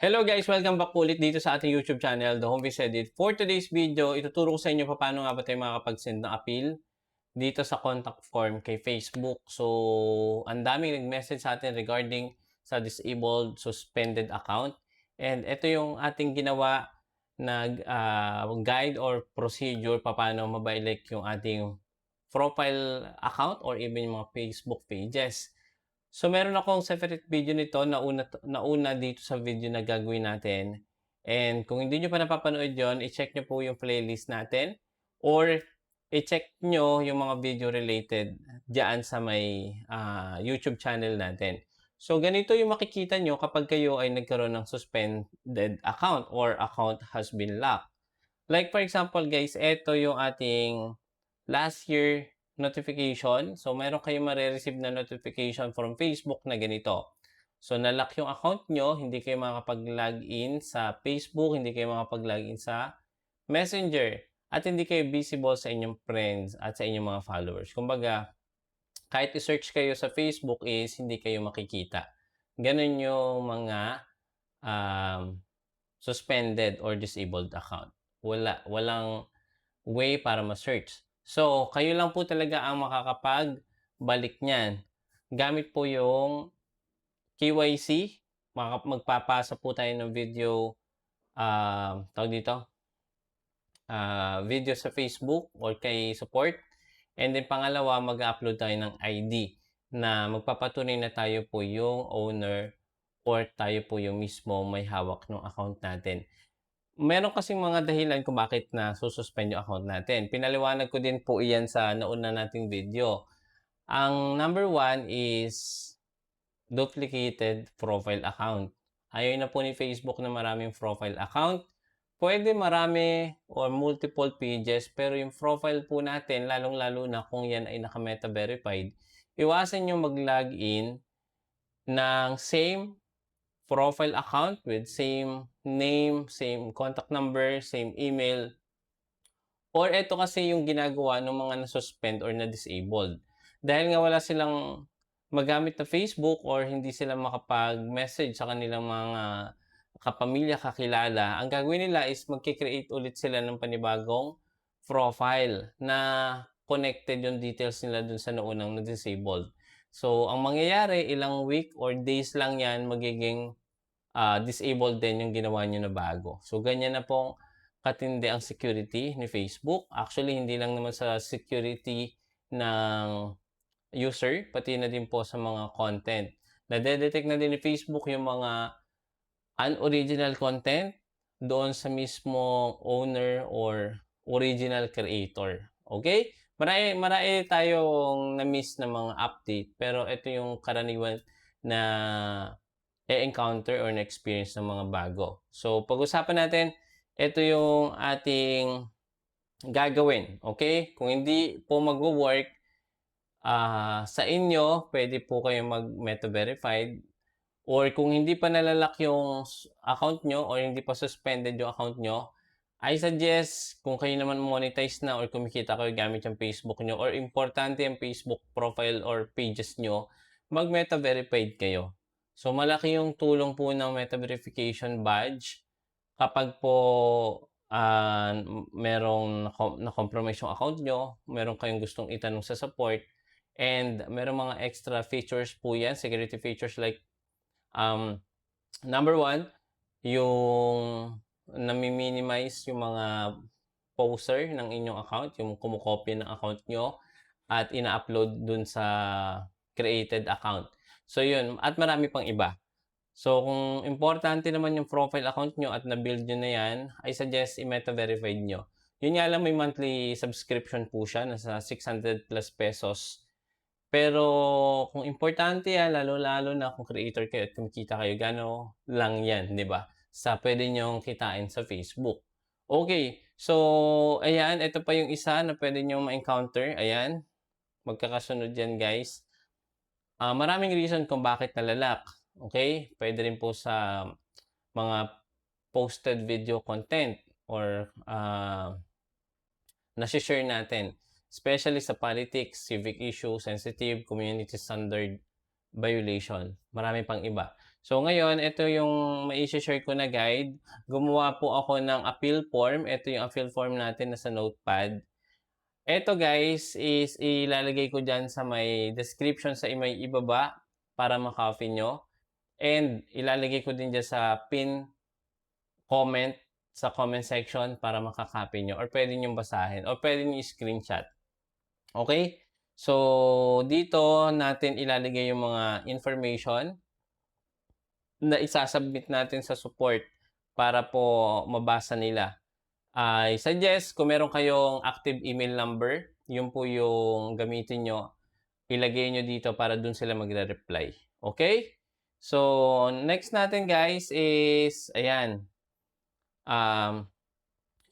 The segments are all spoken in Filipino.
Hello guys! Welcome back ulit dito sa ating YouTube channel, The Home Edit. For today's video, ituturo ko sa inyo paano nga ba tayo makakapag-send ng appeal dito sa contact form kay Facebook. So, ang daming nag-message sa atin regarding sa disabled suspended account. And ito yung ating ginawa na guide or procedure paano mabalik yung ating profile account or even yung mga Facebook pages. So, meron akong separate video nito na una dito sa video na gagawin natin. And kung hindi nyo pa napapanood yon, i-check nyo po yung playlist natin or i-check nyo yung mga video related dyan sa may YouTube channel natin. So, ganito yung makikita nyo kapag kayo ay nagkaroon ng suspended account or account has been locked. Like for example guys, ito yung ating last year notification. So, meron kayong marireceive na notification from Facebook na ganito. So, nalock yung account nyo, hindi kayo makapag-login sa Facebook, hindi kayo makapag-login sa Messenger, at hindi kayo visible sa inyong friends at sa inyong mga followers. Kumbaga, kahit i-search kayo sa Facebook is hindi kayo makikita. Ganun yung mga suspended or disabled account. Walang way para ma-search. So, kayo lang po talaga ang makakapagbalik niyan. Gamit po yung KYC. Magpapasa po tayo ng video, tawag dito, video sa Facebook or kay support. And then pangalawa, mag-upload tayo ng ID na magpapatunay na tayo po yung owner or tayo po yung mismo may hawak ng account natin. Meron kasing mga dahilan kung bakit na sususpend yung account natin. Pinaliwanag ko din po iyan sa nauna nating video. Ang number one is duplicated profile account. Ayaw na po ni Facebook na maraming profile account. Pwede marami or multiple pages, pero yung profile po natin, lalong-lalo na kung yan ay naka-meta verified, iwasan nyo mag-login ng same profile account with same name, same contact number, same email. Or ito kasi yung ginagawa ng mga na-suspend or na-disabled. Dahil nga wala silang magamit na Facebook or hindi sila makapag-message sa kanilang mga kapamilya, kakilala, ang gagawin nila is magkikreate ulit sila ng panibagong profile na connected yung details nila dun sa naunang na-disabled. So, ang mangyayari, ilang week or days lang yan, magiging disabled din yung ginawa nyo na bago. So, ganyan na pong katindi ang security ni Facebook. Actually, hindi lang naman sa security ng user, pati na din po sa mga content. Nade-detect na din ni Facebook yung mga unoriginal content doon sa mismo owner or original creator. Okay? Marami tayong na-miss na mga update, pero ito yung karaniwan na encounter or na-experience ng mga bago. So, pag-usapan natin, ito yung ating gagawin. Okay? Kung hindi po mag-work, sa inyo, pwede po kayong mag-meta verified. Or kung hindi pa nalalak yung account nyo or hindi pa suspended yung account nyo, I suggest kung kayo naman monetize na or kumikita kayo gamit yung Facebook nyo or importante yung Facebook profile or pages nyo, mag-meta verified kayo. So, malaki yung tulong po ng meta verification badge kapag po merong na-compromise yung account nyo, meron kayong gustong itanong sa support, and merong mga extra features po yan, security features like number one, yung nami-minimize yung mga poster ng inyong account, yung kumukopy ng account nyo at ina-upload dun sa created account. So yun, at marami pang iba. So kung importante naman yung profile account nyo at na-build nyo na yan, I suggest i-meta verified nyo. Yun nga lang, may monthly subscription po siya, nasa 600 plus pesos. Pero kung importante yan, lalo-lalo na kung creator kayo at kumikita kayo, gano lang yan, di ba? Sa pwede nyong kitain sa Facebook. Okay, so ayan, ito pa yung isa na pwede nyong ma-encounter. Ayan, magkakasunod yan guys. Maraming reason kung bakit nalalak. Okay, pwede rin po sa mga posted video content or nasi-share natin. Especially sa politics, civic issue, sensitive, community standard violation. Marami pang iba. So ngayon, ito yung mai-she-share ko na guide. Gumawa po ako ng appeal form. Ito yung appeal form natin na sa notepad. Eto guys is ilalagay ko diyan sa may description sa may ibaba para ma-copy nyo. And ilalagay ko din diyan sa pin comment sa comment section para makakopy nyo or pwede nyong basahin or pwede nyo i-screenshot. Okay? So, dito natin ilalagay yung mga information na isasubmit natin sa support para po mabasa nila. I suggest kung meron kayong active email number, yun po yung gamitin nyo. Ilagay nyo dito para dun sila magre-reply. Okay? So, next natin guys is, ayan,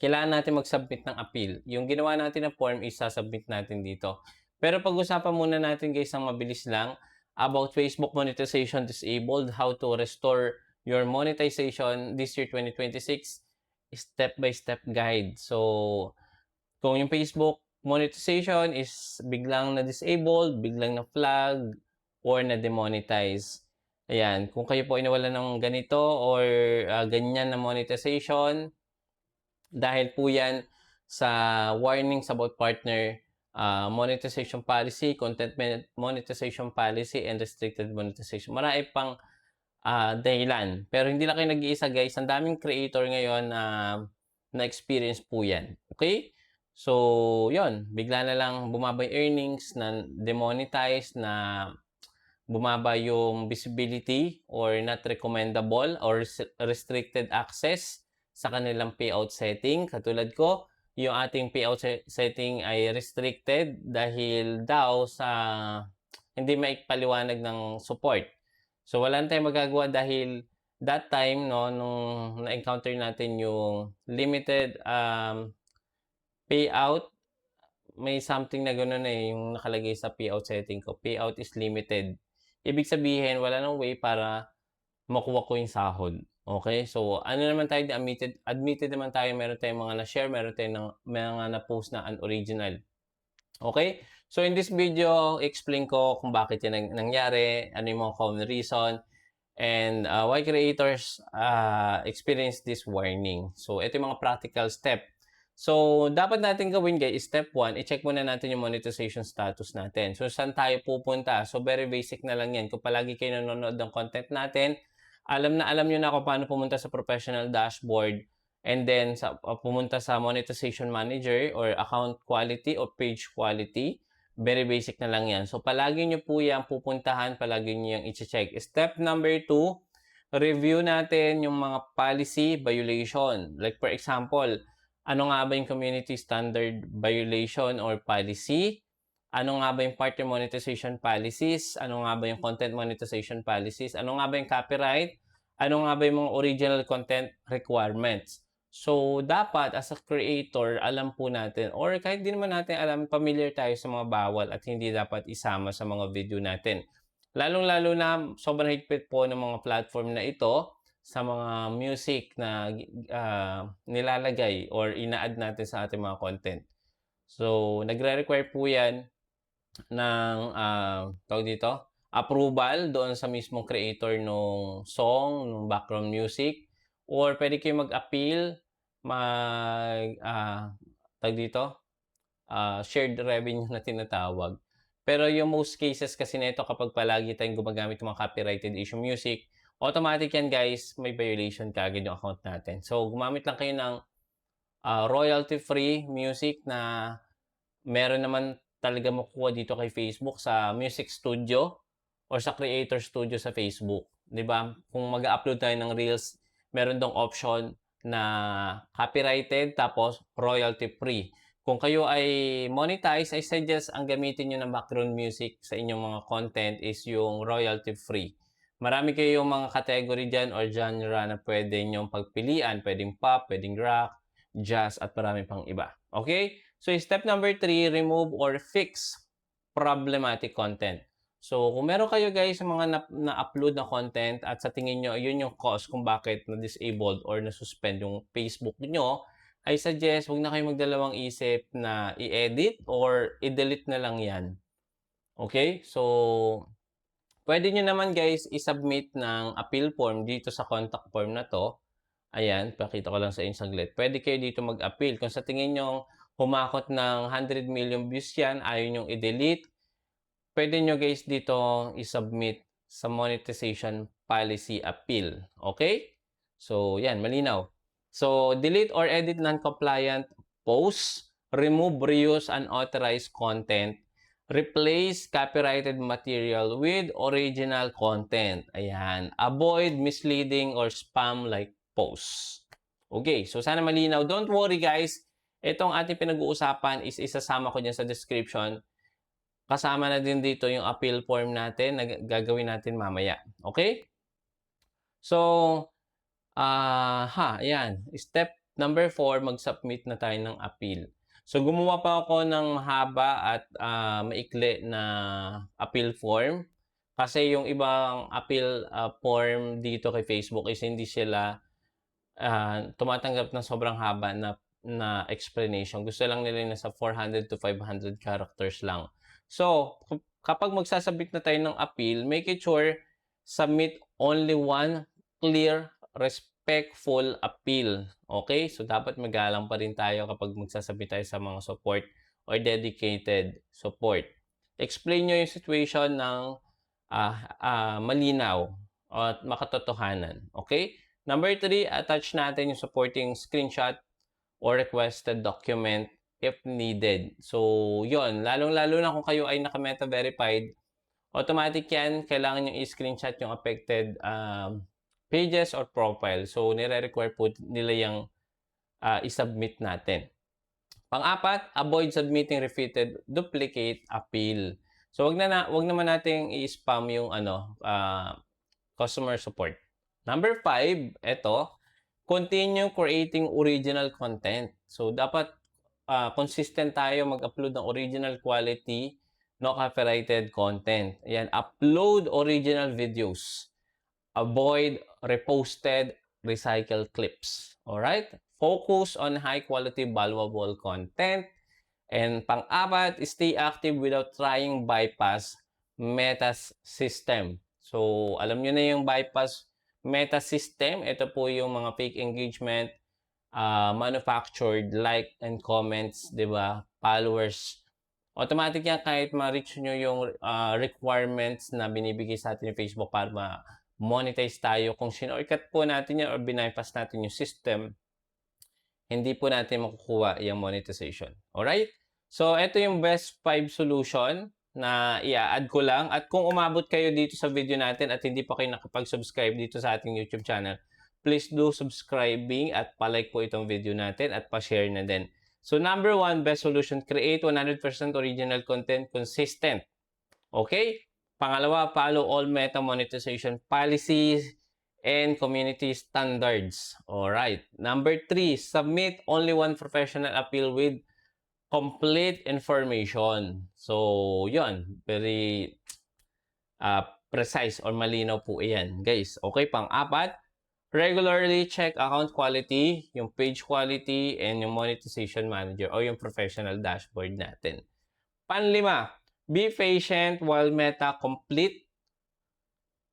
kailangan natin mag-submit ng appeal. Yung ginawa natin na form is sasubmit natin dito. Pero pag-usapan muna natin guys ang mabilis lang about Facebook monetization disabled, how to restore your monetization this year 2026, step-by-step guide. So, kung yung Facebook monetization is biglang na-disabled, biglang na-flag, or na-demonetize. Ayan, kung kayo po inawalan ng ganito or ganyan na monetization, dahil po yan sa warnings about partner monetization policy, content monetization policy, and restricted monetization. Marami pang dahilan. Pero hindi lang kayo nag-iisa guys. Ang daming creator ngayon na-experience po yan. Okay? So, yon bigla na lang bumaba yung earnings na demonetize, na bumaba yung visibility or not recommendable or restricted access sa kanilang payout setting. Katulad ko, yung ating payout setting ay restricted dahil daw sa hindi maipaliwanag ng support. So, wala tayong magagawa dahil that time, no, nung na-encounter natin yung limited payout, may something na gano'n yung nakalagay sa payout setting ko. Payout is limited. Ibig sabihin, wala nang way para makuha ko yung sahod. Okay? So, ano naman tayo, admitted naman tayo, meron tayong mga na-share, meron tayong mga na-post na unoriginal. Okay? So, in this video, explain ko kung bakit yan nangyari, ano yung mga common reason, and why creators experience this warning. So, ito yung mga practical step. So, dapat natin gawin guys, step 1, i-check muna natin yung monetization status natin. So, saan tayo pupunta? So, very basic na lang yan. Kung palagi kayo nanonood ng content natin, alam nyo na kung paano pumunta sa professional dashboard and then pumunta sa monetization manager or account quality or page quality. Very basic na lang yan. So, palagi nyo po yan pupuntahan, palagi nyo yung i-check. Step number 2, review natin yung mga policy violation. Like for example, ano nga ba yung community standard violation or policy? Ano nga ba yung partner monetization policies? Ano nga ba yung content monetization policies? Ano nga ba yung copyright? Ano nga ba yung mga original content requirements? So, dapat as a creator, alam po natin or kahit di naman natin alam, familiar tayo sa mga bawal at hindi dapat isama sa mga video natin. Lalong-lalo na sobrang higpit po ng mga platform na ito sa mga music na nilalagay or ina-add natin sa ating mga content. So, nagre-require po yan ng tawag dito, approval doon sa mismong creator nung song, nung background music, or pwede kayo mag-appeal, tawag dito, shared revenue na tinatawag. Pero yung most cases kasi nito kapag palagi tayong gumagamit ng mga copyrighted issue music, automatic yan guys, may violation kaagad yung account natin. So, gumamit lang kayo ng royalty-free music na meron naman talaga makukuha dito kay Facebook sa Music Studio or sa Creator Studio sa Facebook. 'Di ba? Kung mag-upload tayo ng Reels, meron dong option na copyrighted tapos royalty-free. Kung kayo ay monetize, I suggest ang gamitin nyo ng background music sa inyong mga content is yung royalty-free. Marami kayong mga category dyan or genre na pwede nyong pagpilian. Pwedeng pop, pwedeng rock, jazz, at marami pang iba. Okay? So, step number 3, remove or fix problematic content. So, kung meron kayo guys sa mga na-upload na content at sa tingin nyo, yun yung cause kung bakit na-disabled or na-suspend yung Facebook nyo, I suggest huwag na kayo magdalawang isip na i-edit or i-delete na lang yan. Okay? So, Puwede niyo naman guys i-submit ng appeal form dito sa contact form na 'to. Ayan, pakita ko lang sa inyo saglit. Puwede kayo dito mag-appeal kung sa tingin niyong humakot ng 100 million views 'yan, ayaw niyong i-delete, puwede niyo guys dito i-submit sa monetization policy appeal, okay? So 'yan, malinaw. So, delete or edit non-compliant posts, remove, reuse unauthorized content, replace copyrighted material with original content. Ayan, avoid misleading or spam-like posts. Okay, so sana malinaw. Don't worry guys, itong ating pinag-uusapan is isasama ko diyan sa description. Kasama na din dito yung appeal form natin na gagawin natin mamaya. Okay? So, ayan. Step number 4, mag-submit na tayo ng appeal. So, gumawa pa ako ng mahaba at maikli na appeal form. Kasi yung ibang appeal form dito kay Facebook is hindi sila tumatanggap ng sobrang haba na explanation. Gusto lang nila yung nasa 400 to 500 characters lang. So, kapag magsasubmit na tayo ng appeal, make it sure submit only one clear, respectful appeal. Okay? So, dapat magalang pa rin tayo kapag magsasubmit tayo sa mga support or dedicated support. Explain nyo yung situation ng malinaw at makatotohanan. Okay? Number 3, attach natin yung supporting screenshot or requested document if needed. So, yon, lalong-lalo na kung kayo ay naka-meta verified, automatic yan, kailangan nyo i-screenshot yung affected pages or profile. So, nire-require po nila yung i-submit natin. Pang-apat, avoid submitting repeated duplicate appeal. So, wag naman nating i-spam yung customer support. Number 5, eto, continue creating original content. So, dapat consistent tayo mag-upload ng original quality, no copyrighted content. Ayan, upload original videos. Avoid reposted, recycled clips. Alright? Focus on high-quality, valuable content. And pang-apat, stay active without trying bypass meta system. So, alam nyo na yung bypass meta system. Ito po yung mga fake engagement, manufactured like and comments, di ba? Followers. Automatic yan kahit ma-reach nyo yung requirements na binibigay sa atin ng Facebook para ma-monetize tayo. Kung sinortcut po natin yan or bypass natin yung system, hindi po natin makukuha yung monetization. Alright? So, ito yung best 5 solution na i-add ko lang. At kung umabot kayo dito sa video natin at hindi pa kayo nakapag-subscribe dito sa ating YouTube channel, please do subscribing at palike po itong video natin at pa-share na din. So, number 1, best solution, create 100% original content consistent. Okay? Pangalawa, follow all meta monetization policies and community standards. Alright. Number 3, submit only one professional appeal with complete information. So, yun. Very precise or malinaw po yan, guys. Okay, pang-apat, regularly check account quality, yung page quality, and yung monetization manager o yung professional dashboard natin. Panlima, be patient while Meta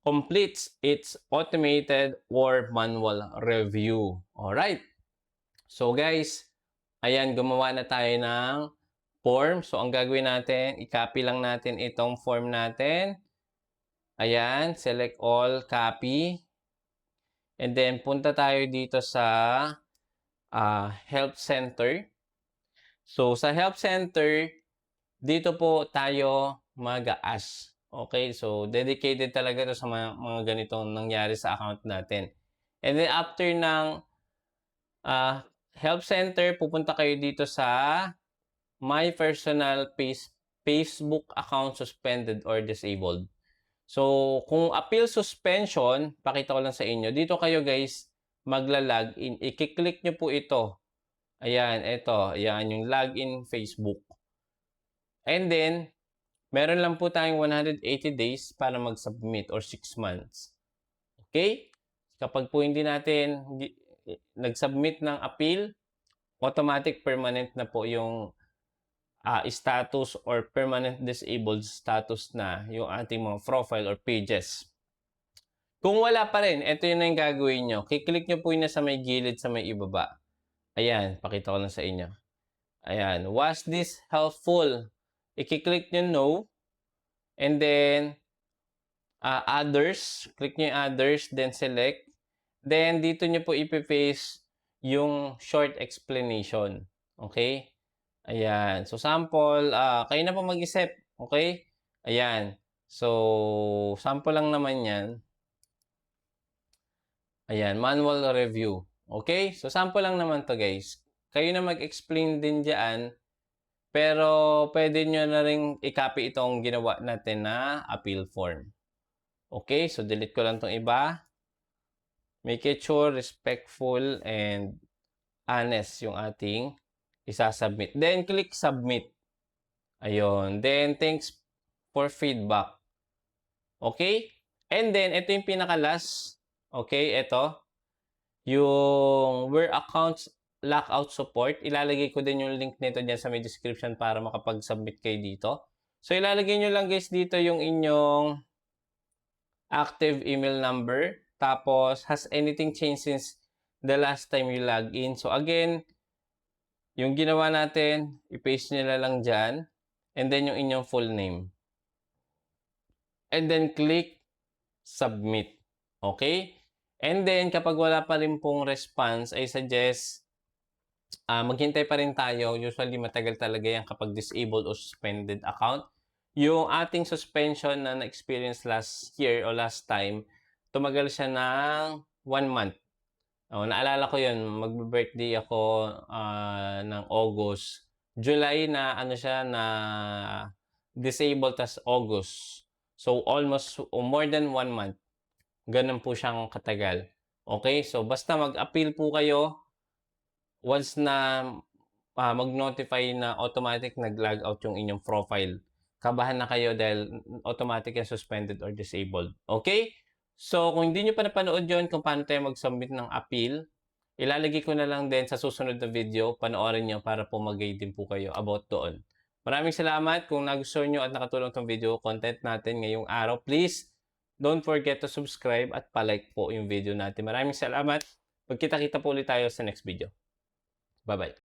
completes its automated or manual review. Alright. So guys, ayan, gumawa na tayo ng form. So ang gagawin natin, i-copy lang natin itong form natin. Ayan, select all, copy. And then punta tayo dito sa Help Center. So sa Help Center, dito po tayo mag-a-ask. Okay, so dedicated talaga to sa mga ganitong nangyari sa account natin. And then after ng Help Center, pupunta kayo dito sa My Personal Facebook Account Suspended or Disabled. So, kung appeal suspension, pakita ko lang sa inyo. Dito kayo guys, magla-login. I-click nyo po ito. Ayan, ito. Ayan, yung login Facebook. And then, meron lang po tayong 180 days para mag-submit or 6 months. Okay? Kapag po hindi natin nag-submit ng appeal, automatic permanent na po yung status or permanent disabled status na yung ating mga profile or pages. Kung wala pa rin, ito yun na yung gagawin nyo. Kiklik nyo po yun na sa may gilid, sa may ibaba. Ayan, pakita ko lang sa inyo. Ayan, was this helpful? I-click nyo no. And then, others. Click nyo yung others, then select. Then, dito nyo po ipipaste yung short explanation. Okay? Ayan. So, sample, kayo na po mag-isip. Okay? Ayan. So, sample lang naman yan. Ayan, manual review. Okay? So, sample lang naman to guys. Kayo na mag-explain din dyan. Pero, pwede nyo na rin i-copy itong ginawa natin na appeal form. Okay? So, delete ko lang itong iba. Make it sure, respectful, and honest yung ating isasubmit. Then, click submit. Ayun. Then, thanks for feedback. Okay? And then, ito yung pinaka-last. Okay, ito. Yung where accounts lockout support. Ilalagay ko din yung link nito dyan sa may description para makapag-submit kayo dito. So, ilalagay nyo lang guys dito yung inyong active email number. Tapos, has anything changed since the last time you log in? So, again, yung ginawa natin, i-paste nyo na lang dyan. And then, yung inyong full name. And then, click submit. Okay? And then, kapag wala pa rin pong response, I suggest maghintay pa rin tayo. Usually, matagal talaga yan kapag disabled o suspended account. Yung ating suspension na na-experience last year o last time, tumagal siya ng 1 month. Naalala ko yun, magbe-birthday ako ng August. July na ano siya na disabled tas August. So, almost more than 1 month. Ganun po siyang katagal. Okay? So, basta mag-appeal po kayo once na mag-notify na automatic nag-log out yung inyong profile. Kabahan na kayo dahil automatic yan suspended or disabled. Okay? So, kung hindi nyo pa napanood yun kung paano tayo mag-submit ng appeal, ilalagay ko na lang din sa susunod na video. Panoorin nyo para po mag-guide din po kayo about doon. Maraming salamat. Kung nagustuhan nyo at nakatulong tong video content natin ngayong araw, please don't forget to subscribe at palike po yung video natin. Maraming salamat. Magkita-kita po ulit tayo sa next video. Bye-bye.